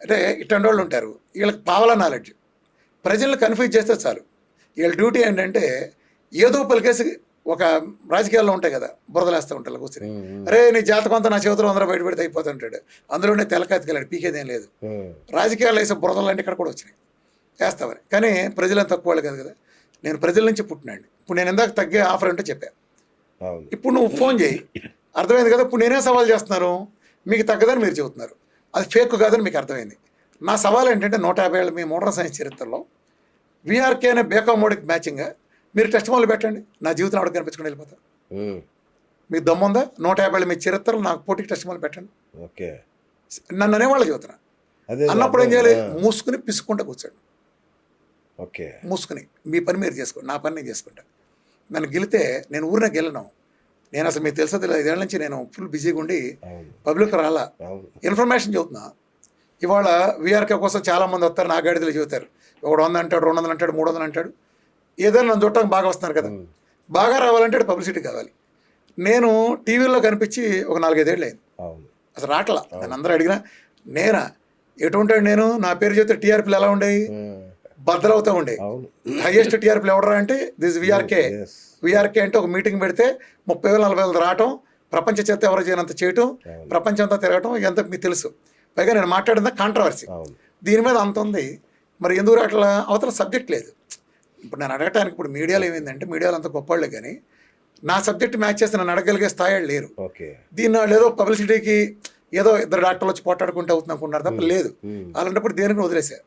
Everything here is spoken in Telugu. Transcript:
అంటే ఇట్లాంటి వాళ్ళు ఉంటారు, వీళ్ళకి పావలా నాలెడ్జ్. ప్రజలను కన్ఫ్యూజ్ చేస్తే చాలు. వీళ్ళ డ్యూటీ ఏంటంటే ఏదో పలికేసి, ఒక రాజకీయాల్లో ఉంటాయి కదా, బురదలేస్తూ ఉంటారు కూర్చొని, అరే నీ జాతకం అంతా నా చేతిలో అందరూ బయట పెడితే అయిపోతుంటాడు, అందులోనే తెలకెత్తుకెళ్ళాడు, పీకేదేం లేదు. రాజకీయాలు వేసే బురదలు అంటే ఇక్కడ కూడా వచ్చినాయి వేస్తామని. కానీ ప్రజలను తక్కువ వాళ్ళు కాదు కదా, నేను ప్రజల నుంచి పుట్టినాండి. ఇప్పుడు నేను ఇందాక తగ్గే ఆఫర్ అంటే చెప్పాను, ఇప్పుడు నువ్వు ఫోన్ చేయి, అర్థమైంది కదా. ఇప్పుడు నేనే సవాల్ చేస్తున్నాను, మీకు తగ్గదని మీరు చెబుతున్నారు, అది ఫేక్ కాదని మీకు అర్థమైంది. నా సవాల్ ఏంటంటే 150 ఏళ్ళ మీ మోడర్న్ సైన్స్ చరిత్రలో వీఆర్కే అనే బేకా మోడీకి మ్యాచింగ్గా మీరు టెస్ట్ మొదలు పెట్టండి, నా జీవితం అడుగు కనిపించుకుని వెళ్ళిపోతాను. మీకు దమ్ముందా? 150 ఏళ్ళ మీ చరిత్రలో నాకు పోటీకి టెస్ట్ మొదలు పెట్టండి. ఓకే, నన్ను అనేవాళ్ళు చెబుతున్నా. అన్నప్పుడు ఏం చేయాలి? మూసుకుని పిసుకుంటా కూర్చోండి. ఓకే, మూసుకుని మీ పని మీరు చేసుకోండి, నా పని నేను చేసుకుంటా. నన్ను గెలితే నేను ఊరినే గెలను. నేను అసలు మీకు తెలుసా తెలియదు, 5 ఏళ్ళ నుంచి నేను ఫుల్ బిజీగా ఉండి పబ్లిక్ రాలా, ఇన్ఫర్మేషన్ చెబుతున్నా. ఇవాళ వీఆర్కే కోసం చాలామంది వస్తారు, నా గాడిదలు చెబుతారు, ఒకడు 100 అంటాడు, 200 అంటాడు, 300 అంటాడు. ఏదైనా నన్ను చూడటానికి బాగా వస్తున్నారు కదా, బాగా రావాలంటే పబ్లిసిటీ కావాలి. నేను టీవీలో కనిపించి ఒక 4-5 ఏళ్ళు అయింది, అసలు రావట్లా. నన్ను అందరూ అడిగినా నేనా ఎటుంటాడు, నేను నా పేరు చెప్తే టీఆర్పీలు ఎలా ఉండేవి, బద్దలవుతూ ఉండే. హైయెస్ట్ టీఆర్పీలు ఎవడరా అంటే దిస్ వీఆర్కే. వీఆర్కే అంటే ఒక మీటింగ్ పెడితే 30,000-40,000 రావటం, ప్రపంచ చేత ఎవరు చేయనంత చేయటం, ప్రపంచం అంతా తిరగటం, ఎంత మీకు తెలుసు. పైగా నేను మాట్లాడిందా కాంట్రవర్సీ, దీని మీద అంత ఉంది. మరి ఎందుకు అట్లా అవతల సబ్జెక్ట్ లేదు. ఇప్పుడు నేను అడగటానికి, ఇప్పుడు మీడియాలో ఏమైందంటే, మీడియాలో అంత గొప్పవాళ్ళే కానీ నా సబ్జెక్ట్ మ్యాచ్ చేస్తే నన్ను అడగలిగే స్థాయి లేరు. దీన్ని వాళ్ళు ఏదో పబ్లిసిటీకి ఏదో 2 డాక్టర్లు వచ్చి పోట్లాడుకుంటూ అవుతుంది అనుకుంటున్నారు తప్ప లేదు. అలాంటప్పుడు దేనికి వదిలేశారు.